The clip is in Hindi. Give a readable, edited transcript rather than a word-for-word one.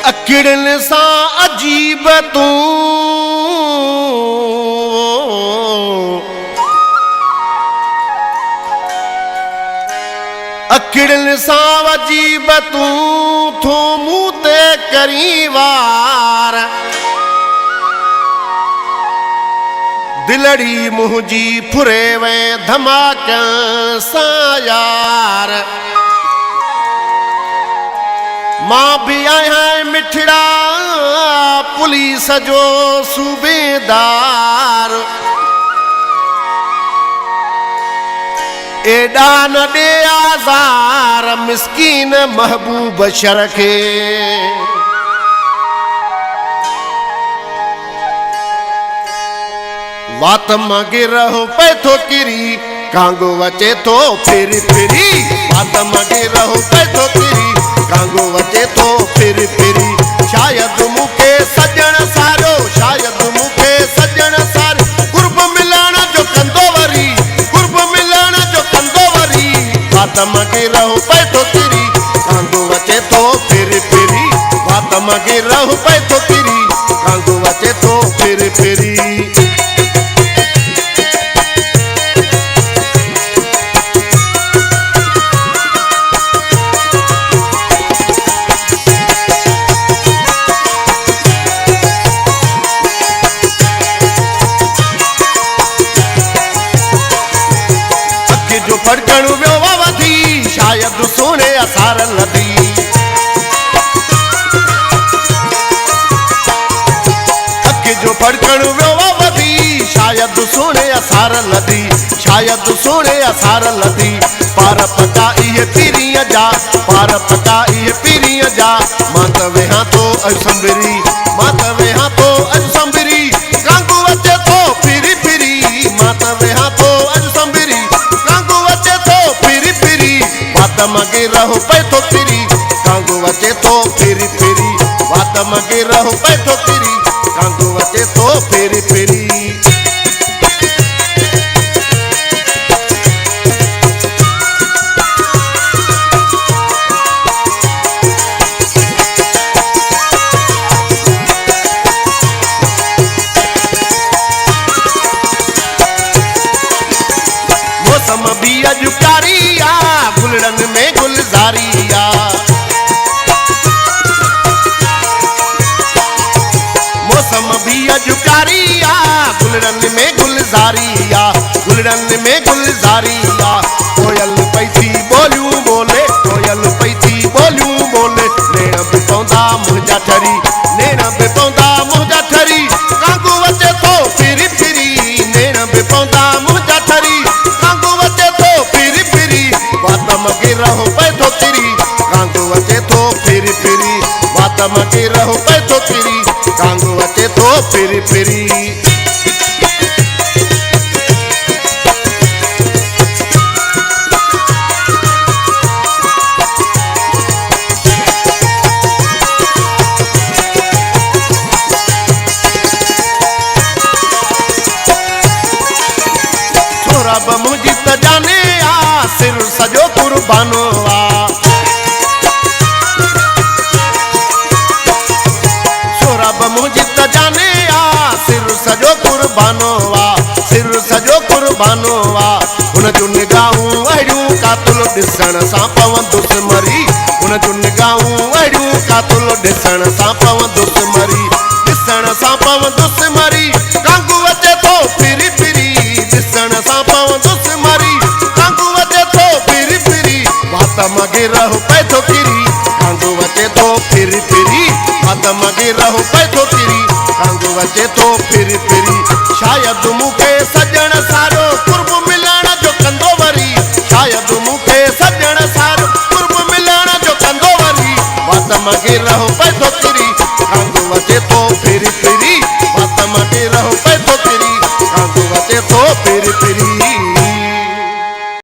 अकिड़न सा अजीब तू अकिड़न सा अजीब तू थो मुँह ते करी वार दिलड़ी मुंहिंजी फुरे वे धमाका सा यार मां भी आया मिठड़ा पुलिस जो सूबेदार एडा न दे आज़ार मिस्कीन महबूब शर के वात मगे रहो पे थो किरी कांगो वचे तो फिरी फिरी वात मगे रहो पे थो किरी कांगो वचे तो फिरी फिरी शायद मुखे सजण सारो शायद मुखे सजण सारो कुर्ब मिलण जो कंदो वरी कुर्ब मिलण जो कंदो वरी वात मगे रहो पे थो किरी कांगो वचे तो फिरी फिरी वात मगे रहो पे थो किरी कांगो वचे तो फिरी फिरी फड़कण वियो वधी शायद सोने असार लधी अखि जो फड़कण वियो वधी शायद सोने असार लधी शायद सोने असार लधी पार पता इहे पीरीअ जा पार पता इहे पीरीअ जा मां त वेहां तो असंबरी मां त वेहां तो असंबरी कांगू अचे तो फिरी फिरी मां त वेहां तो असंबरी वात मगे रहो पे थो किरी कांगो वचे तो फिरी फिरी वात मगे रहो पे थो किरी कांगो वचे तो फिरी फिरी मौसम भी अजुकारिया गुलड़न में गुलजारिया मौसम भी अजुकारिया गुलड़न में गुलजारिया गुलड़न में गुलजारिया कोयल पई थी बोलियूं बोले कोयल पई थी बोलियूं बोले नेण भी पौंदा मुंहिंजा ठरी नेण भी पौंदा मुंहिंजा ठरी कांगू वचे तो फिरी फिरी नेण भी पौंदा मुंहिंजा ठरी कांगू वचे तो फिरी फिरी वात मगे रहो पे थो किरी कांगो वचे तो फिरी फिरी वात मगे रहो पे थो किरी कांगो वचे तो फिरी फिरी छोरा ब मुंहिंजी त जाने आ सिर सजो कुर्बानो आ छोरा ब मुंहिंजी त जाने आ सिर सजो कुर्बानो आ सिर सजो कुर्बानो आ हुन जूं निगाहूं अहिड़ियूं कातुल ॾिसण सां पवंदुसि मरी हुन जूं निगाहूं अहिड़ियूं कातुल ॾिसण सां पवंदुसि मरी ॾिसण सां पवंदुसि मरी कांगू अचे थो फिरी फिरी ॾिसण सां पवंदुसि मरी कांगू अचे थो फिरी फिरी वात मगे रहो पे थो किरी कांगू अचे थो फिरी फिरी वात मगे रहो पे थो किरी कांगू अचे थो फिरी फिरी शायद मुखे सजण सारो कुर्ब मिलण जो कंदो वरी शायद मुखे सजण सारो कुर्ब मिलण जो कंदो वरी वात मगे रहो पे थो किरी कांगू अचे थो फिरी फिरी वात माटे रहो पे तो तेरी कांदो अचे तो पेरी पेरी।